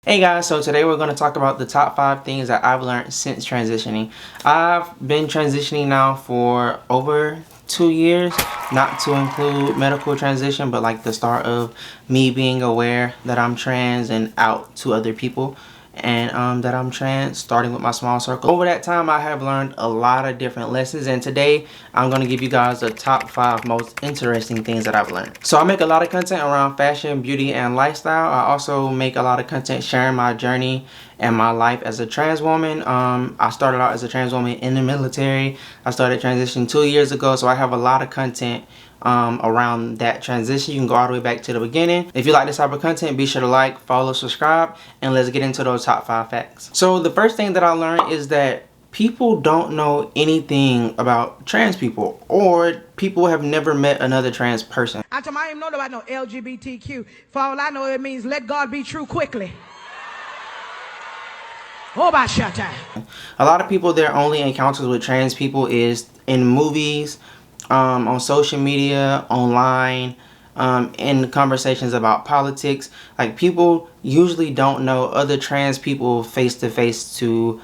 Hey guys, so today we're going to talk about the top 5 things that I've learned since transitioning. I've been transitioning now for over 2 years, not to include medical transition, but like the start of me being aware that I'm trans and out to other people, and that I'm trans, starting with my small circle. Over that time, I have learned a lot of different lessons, and today I'm going to give you guys the top 5 most interesting things that I've learned. So I make a lot of content around fashion, beauty, and lifestyle. I also make a lot of content sharing my journey and my life as a trans woman. I started out as a trans woman in the military. I started transitioning 2 years ago, so I have a lot of content around that transition. You can go all the way back to the beginning. If you like this type of content, be sure to like, follow, subscribe, and let's get into those top 5 facts. So the first thing that I learned is that people don't know anything about trans people, or people have never met another trans person. I ain't know about no LGBTQ. For all I know, it means let God be true quickly. Oh, by shut time. A lot of people, their only encounters with trans people is in movies, on social media, online, in conversations about politics. Like, people usually don't know other trans people face to face to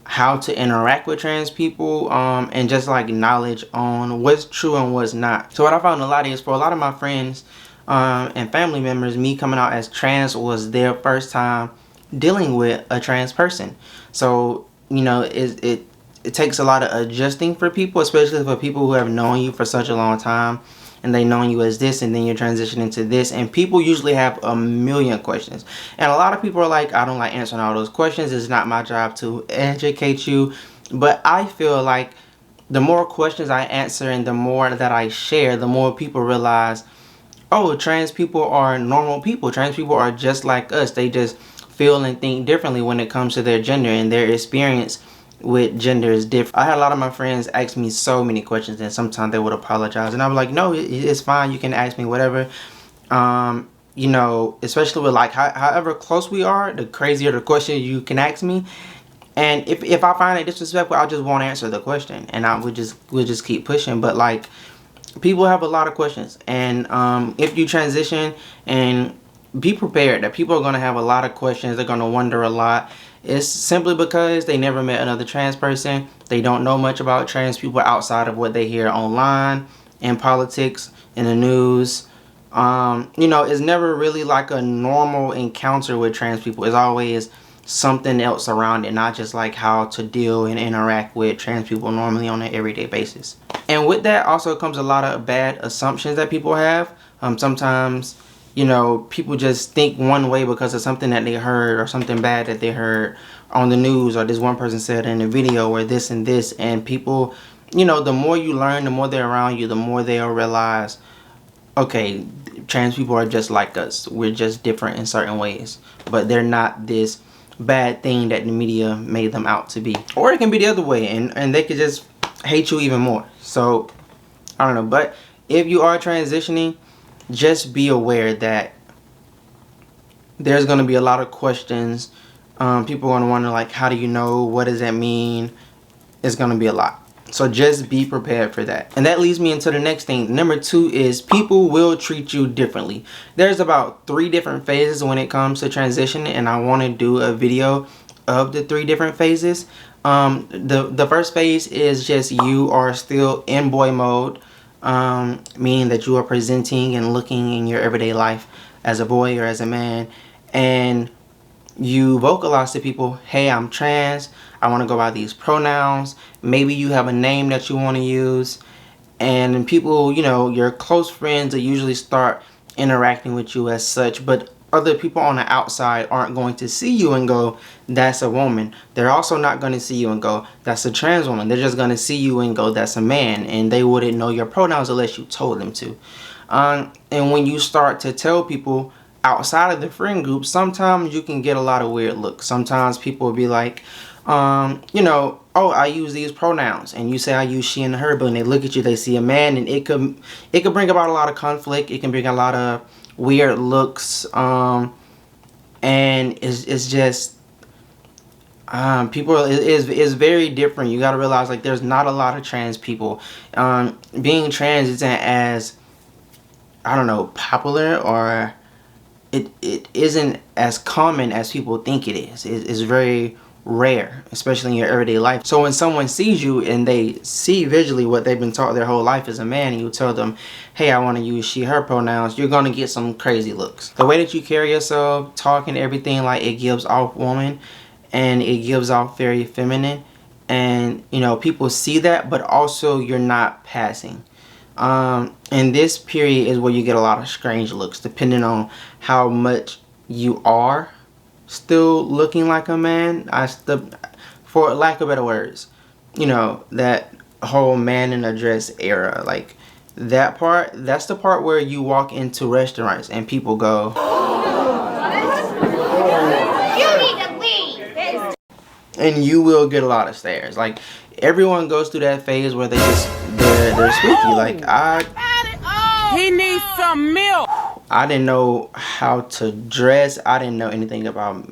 how to interact with trans people, and just like knowledge on what's true and what's not. So what I found a lot is, for a lot of my friends and family members, me coming out as trans was their first time dealing with a trans person. So, you know, it takes a lot of adjusting for people, especially for people who have known you for such a long time and they known you as this, and then you're transitioning to this, and people usually have a million questions, and a lot of people are like, I don't like answering all those questions, it's not my job to educate you. But I feel like the more questions I answer and the more that I share, the more people realize, oh, trans people are normal people. Trans people are just like us. They just feel and think differently when it comes to their gender, and their experience with gender is different. I had a lot of my friends ask me so many questions, and sometimes they would apologize, and I was like, no, it's fine, you can ask me whatever. You know, especially with like however close we are, the crazier the question you can ask me. And if I find it disrespectful, I just won't answer the question, and we'll just keep pushing. But like, people have a lot of questions, and if you transition, and be prepared that people are going to have a lot of questions, they're going to wonder a lot. It's simply because they never met another trans person. They don't know much about trans people outside of what they hear online, in politics, in the news. You know, it's never really like a normal encounter with trans people. It's always something else around it, not just like how to deal and interact with trans people normally on an everyday basis. And with that also comes a lot of bad assumptions that people have. Sometimes, you know, people just think one way because of something that they heard, or something bad that they heard on the news, or this one person said in a video, or this and this. And people, you know, the more you learn, the more they're around you, the more they'll realize, okay, trans people are just like us. We're just different in certain ways, but they're not this bad thing that the media made them out to be. Or it can be the other way, and they could just hate you even more. So I don't know, but if you are transitioning, just be aware that there's going to be a lot of questions. People are going to wonder, like, how do you know? What does that mean? It's going to be a lot. So just be prepared for that. And that leads me into the next thing. Number 2 is people will treat you differently. There's about 3 different phases when it comes to transition, and I want to do a video of the 3 different phases. The first phase is just you are still in boy mode, meaning that you are presenting and looking in your everyday life as a boy or as a man, and you vocalize to people, hey, I'm trans, I want to go by these pronouns. Maybe you have a name that you want to use, and people, you know, your close friends will usually start interacting with you as such, but other people on the outside aren't going to see you and go, that's a woman. They're also not going to see you and go, that's a trans woman. They're just going to see you and go, that's a man, and they wouldn't know your pronouns unless you told them to. And when you start to tell people outside of the friend group, sometimes you can get a lot of weird looks. Sometimes people will be like, you know, oh, I use these pronouns, and you say I use she and her, but when they look at you, they see a man, and it could bring about a lot of conflict. It can bring a lot of weird looks, and it's just people is very different. You got to realize, like, there's not a lot of trans people. Being trans isn't as, I don't know, popular or it isn't as common as people think it is. It's very rare, especially in your everyday life. So when someone sees you and they see visually what they've been taught their whole life as a man, and you tell them, hey, I want to use she, her pronouns, you're going to get some crazy looks. The way that you carry yourself, talking, everything, like, it gives off woman, and it gives off very feminine. And, you know, people see that, but also you're not passing. And this period is where you get a lot of strange looks, depending on how much you are still looking like a man. For lack of better words, you know, that whole man in a dress era, like, that part, that's the part where you walk into restaurants and people go, you need to leave. And you will get a lot of stares. Like, everyone goes through that phase where they're spooky. Like, He needs some milk. I didn't know how to dress. I didn't know anything about.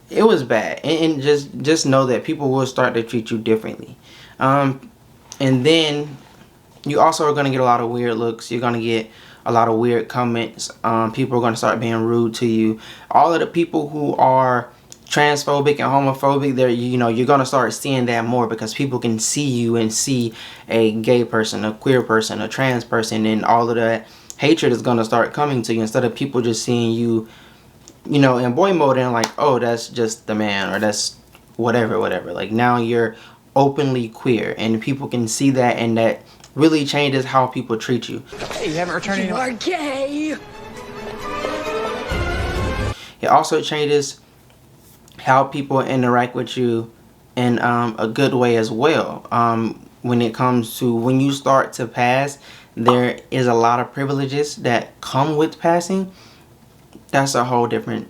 It was bad, and just know that people will start to treat you differently. And then you also are gonna get a lot of weird looks. You're gonna get a lot of weird comments. People are gonna start being rude to you. All of the people who are transphobic and homophobic, you're gonna start seeing that more, because people can see you and see a gay person, a queer person, a trans person, and all of that hatred is gonna start coming to you, instead of people just seeing you, you know, in boy mode and like, oh, that's just the man, or that's whatever. Like, now you're openly queer, and people can see that, and that really changes how people treat you. Hey, you haven't returned any. You are gay. It also changes how people interact with you in a good way as well. When it comes to when you start to pass, there is a lot of privileges that come with passing. That's a whole different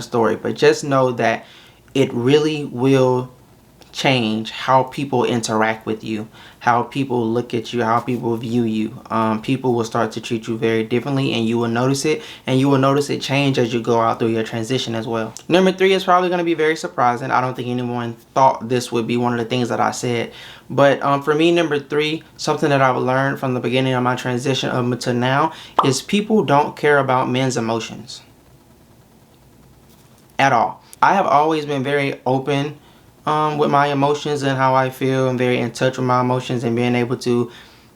story. But just know that it really will change how people interact with you, how people look at you, how people view you. People will start to treat you very differently, and you will notice it, and you will notice it change as you go out through your transition as well. Number 3 is probably going to be very surprising. I don't think anyone thought this would be one of the things that I said, but for me, number 3, something that I've learned from the beginning of my transition up until now, is people don't care about men's emotions at all. I have always been very open with my emotions and how I feel, and very in touch with my emotions, and being able to,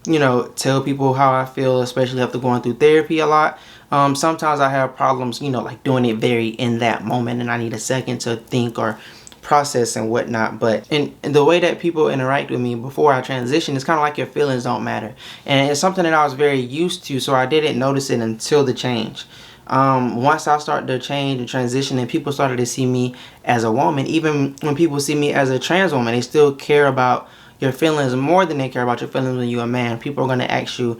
you know, tell people how I feel, especially after going through therapy a lot. Sometimes I have problems, you know, like doing it very in that moment, and I need a second to think or process and whatnot. But in the way that people interact with me before I transition, it's kind of like your feelings don't matter, and it's something that I was very used to, so I didn't notice it until the change. Once I started to change and transition, and people started to see me as a woman, even when people see me as a trans woman, they still care about your feelings more than they care about your feelings when you're a man. People are going to ask you,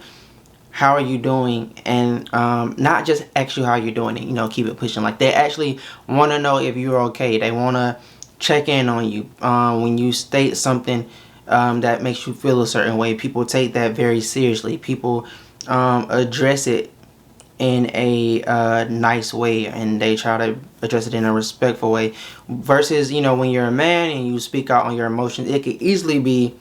how are you doing? And not just ask you how you're doing it, you know, keep it pushing. Like, they actually want to know if you're okay. They want to check in on you. When you state something that makes you feel a certain way, people take that very seriously. People address it in a nice way, and they try to address it in a respectful way, versus, you know, when you're a man and you speak out on your emotions, it could easily be,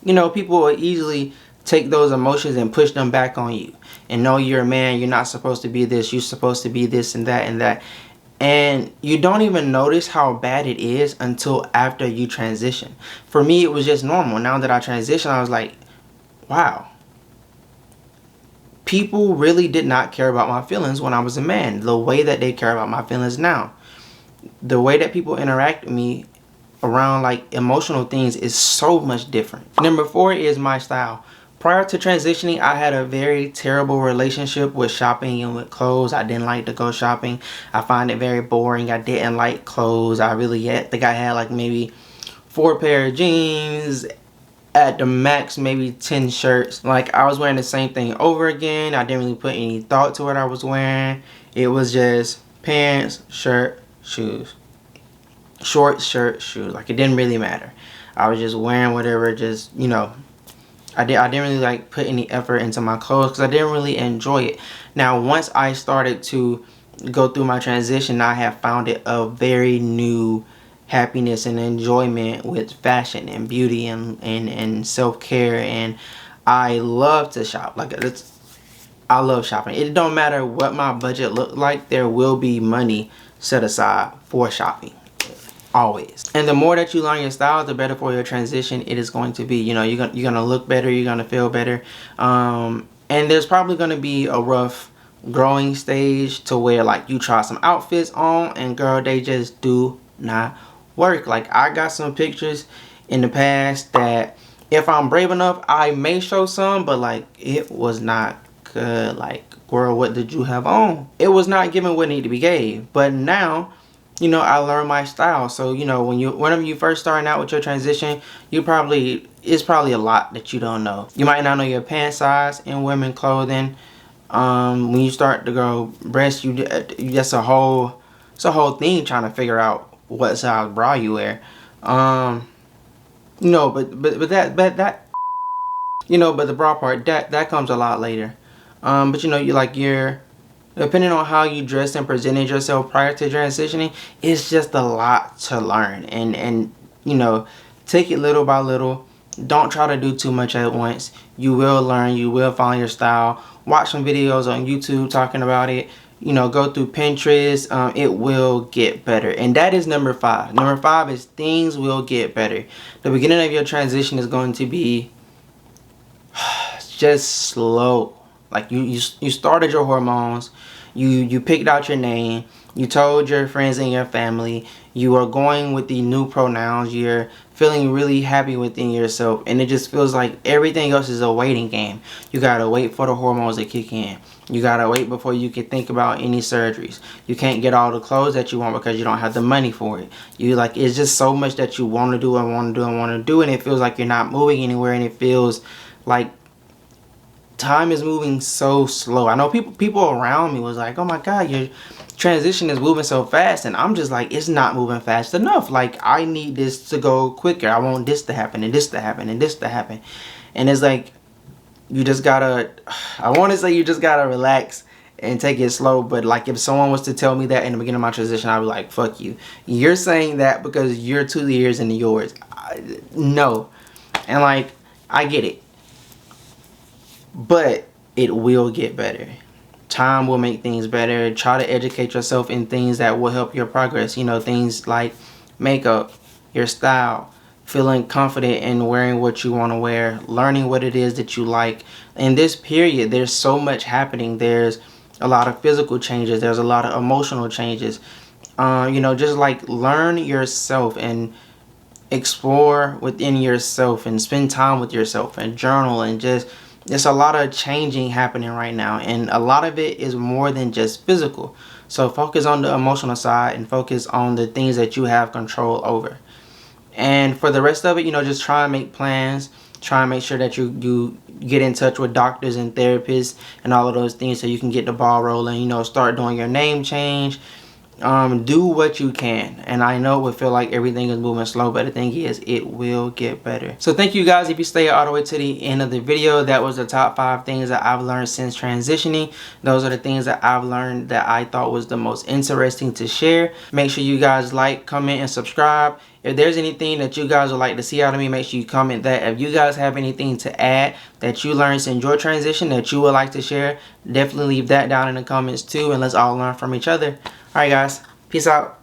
you know, people will easily take those emotions and push them back on you, and know you're a man, you're not supposed to be this, you're supposed to be this and that and that, and you don't even notice how bad it is until after you transition. For me, it was just normal. Now that I transitioned, I was like, wow, people really did not care about my feelings when I was a man the way that they care about my feelings now. The way that people interact with me around, like, emotional things is so much different. Number 4 is my style. Prior to transitioning, I had a very terrible relationship with shopping and with clothes. I didn't like to go shopping. I find it very boring. I didn't like clothes. I really think I had like maybe 4 pair of jeans, at the max maybe 10 shirts. Like, I was wearing the same thing over again. I didn't really put any thought to what I was wearing. It was just pants, shirt, shoes. Shorts, shirt, shoes. Like, it didn't really matter. I was just wearing whatever, just, you know. I didn't really like put any effort into my clothes, because I didn't really enjoy it. Now, once I started to go through my transition, I have found it a very new happiness and enjoyment with fashion and beauty and self-care, and I love to shop. Like, I love shopping. It don't matter what my budget look like, there will be money set aside for shopping. Always. And the more that you learn your style, the better for your transition it is going to be. You know, you're gonna look better, you're gonna feel better. And there's probably gonna be a rough growing stage to where like you try some outfits on and girl, they just do not work. Like I got some pictures in the past that if I'm brave enough, I may show some, but like it was not good. Like, girl, what did you have on? It was not giving what needed to be gave. But now, you know, I learned my style. So, you know, whenever you first starting out with your transition, it's probably a lot that you don't know. You might not know your pant size in women clothing. When you start to grow breasts, that's a whole thing trying to figure out what size bra you wear. You know, but that you know, but the bra part that comes a lot later. But you know, you're depending on how you dressed and presented yourself prior to transitioning, it's just a lot to learn. And you know, take it little by little. Don't try to do too much at once. You will learn. You will find your style. Watch some videos on YouTube talking about it. You know, go through Pinterest. It will get better. And that is number 5. Number 5 is things will get better. The beginning of your transition is going to be just slow. Like you started your hormones, you picked out your name, you told your friends and your family, you are going with the new pronouns, you're feeling really happy within yourself, and it just feels like everything else is a waiting game. You gotta wait for the hormones to kick in. You gotta wait before you can think about any surgeries. You can't get all the clothes that you want because you don't have the money for it. It's just so much that you want to do and want to do and want to do, and it feels like you're not moving anywhere, and it feels like time is moving so slow. I know people around me was like, oh my god, your transition is moving so fast, and I'm just like, it's not moving fast enough. Like, I need this to go quicker. I want this to happen and this to happen and this to happen. And it's like, you just gotta, I want to say you just gotta relax and take it slow. But like, if someone was to tell me that in the beginning of my transition, I'd be like, fuck you, you're saying that because you're 2 years into yours. No. And like, I get it, but it will get better. Time will make things better. Try to educate yourself in things that will help your progress. You know, things like makeup, your style, feeling confident in wearing what you want to wear, learning what it is that you like. In this period, there's so much happening. There's a lot of physical changes. There's a lot of emotional changes. You know, just like learn yourself and explore within yourself and spend time with yourself and journal, and just there's a lot of changing happening right now, and a lot of it is more than just physical. So focus on the emotional side and focus on the things that you have control over. And for the rest of it, you know, just try and make plans. Try and make sure that you get in touch with doctors and therapists and all of those things so you can get the ball rolling. You know, start doing your name change. Do what you can, and I know it would feel like everything is moving slow, but the thing is, it will get better. So thank you guys if you stay all the way to the end of the video. That was the top 5 things that I've learned since transitioning. Those are the things that I've learned that I thought was the most interesting to share. Make sure you guys like, comment, and subscribe. If there's anything that you guys would like to see out of me, make sure you comment that. If you guys have anything to add that you learned since your transition that you would like to share, definitely leave that down in the comments too, and let's all learn from each other. Alright guys, peace out.